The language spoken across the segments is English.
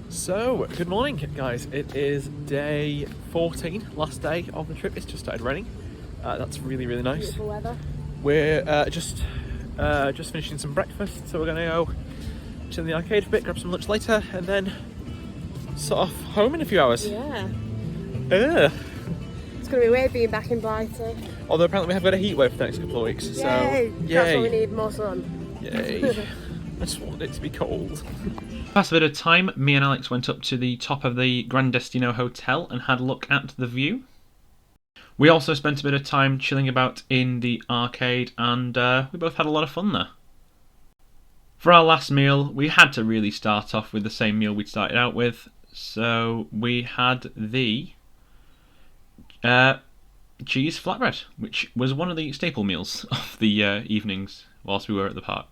So, good morning guys. It is day 14, last day of the trip. It's just started raining. That's really nice. Beautiful weather. We're just finishing some breakfast, so we're gonna go chill in the arcade for a bit, grab some lunch later, and then sort off home in a few hours. Yeah. Ugh. It's going to be weird being back in Brighton. Although apparently we have got a heat wave for the next couple of weeks. Yay! So, That's what we need, more sun. Yay. I just want it to be cold. Past a bit of time, me and Alex went up to the top of the Gran Destino Hotel and had a look at the view. We also spent a bit of time chilling about in the arcade, and we both had a lot of fun there. For our last meal, we had to really start off with the same meal we'd started out with, so we had the cheese flatbread, which was one of the staple meals of the evenings whilst we were at the parks.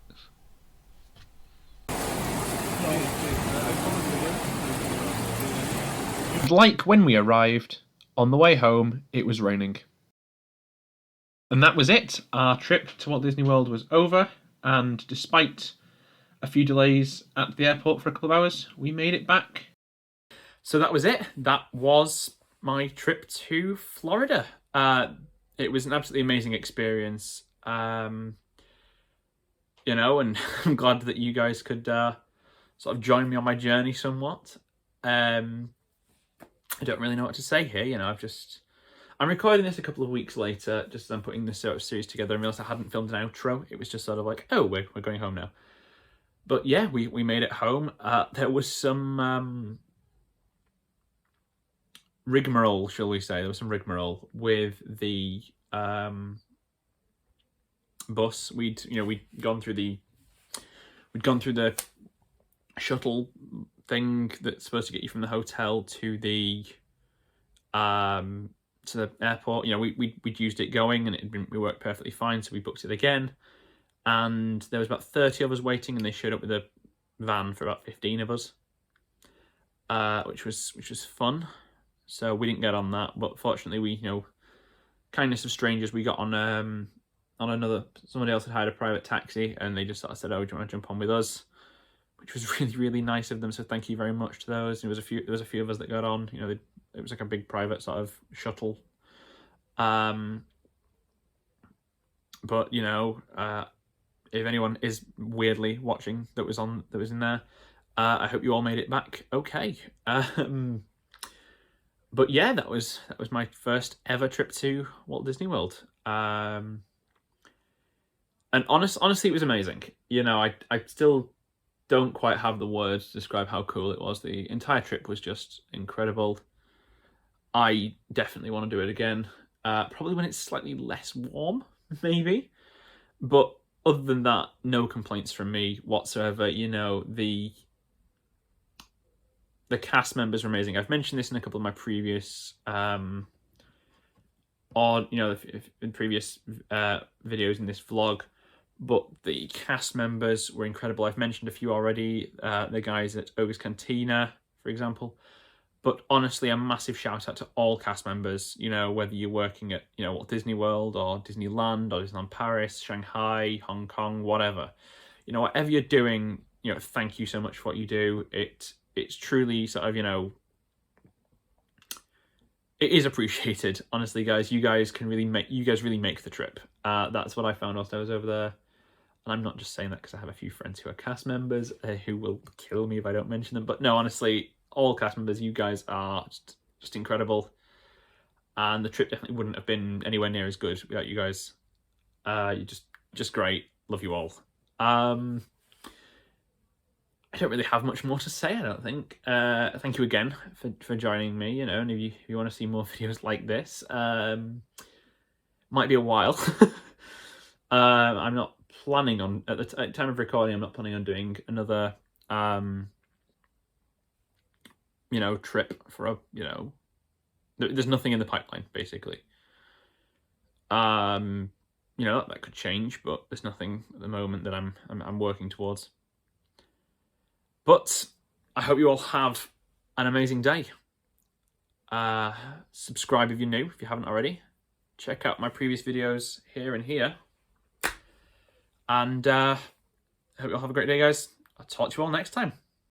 Like when we arrived, on the way home, it was raining. And that was it. Our trip to Walt Disney World was over, and despite a few delays at the airport for a couple of hours, we made it back. So that was it. That was my trip to Florida. It was an absolutely amazing experience. And I'm glad that you guys could sort of join me on my journey somewhat. I don't really know what to say here. I'm recording this a couple of weeks later, just as I'm putting this series together, and realised I hadn't filmed an outro. It was just sort of like, oh, we're going home now. But yeah, we made it home. There was some rigmarole, shall we say? There was some rigmarole with the bus. We'd gone through the shuttle thing that's supposed to get you from the hotel to the airport. We'd used it going, and it worked perfectly fine, so we booked it again. And there was about 30 of us waiting, and they showed up with a van for about 15 of us, which was fun. So we didn't get on that, but fortunately we, kindness of strangers, we got on somebody else had hired a private taxi, and they just sort of said, oh, do you want to jump on with us? Which was really nice of them, so thank you very much to those. There was a few of us that got on. It was like a big private sort of shuttle. But if anyone is weirdly watching that was in there, I hope you all made it back okay. But yeah, that was my first ever trip to Walt Disney World. And honestly, it was amazing. I still don't quite have the words to describe how cool it was. The entire trip was just incredible. I definitely want to do it again. Probably when it's slightly less warm, maybe. But other than that, no complaints from me whatsoever. The cast members were amazing. I've mentioned this in a couple of my previous in previous videos in this vlog. But the cast members were incredible. I've mentioned a few already. The guys at Ogre's Cantina, for example. But honestly, a massive shout out to all cast members. Whether you're working at Walt Disney World or Disneyland or Disneyland Paris, Shanghai, Hong Kong, whatever. Whatever you're doing, thank you so much for what you do. It's truly sort of it is appreciated. Honestly, guys, you guys really make the trip. That's what I found whilst I was over there. And I'm not just saying that because I have a few friends who are cast members who will kill me if I don't mention them. But no, honestly, all cast members, you guys are just incredible. And the trip definitely wouldn't have been anywhere near as good without you guys. You're just great. Love you all. I don't really have much more to say, I don't think. Thank you again for joining me, and if you want to see more videos like this, might be a while. I'm not planning on, at the time of recording, I'm not planning on doing another, trip for there's nothing in the pipeline, basically. That could change, but there's nothing at the moment that I'm working towards. But I hope you all have an amazing day. Subscribe if you're new, if you haven't already. Check out my previous videos here and here. And I hope you all have a great day, guys. I'll talk to you all next time.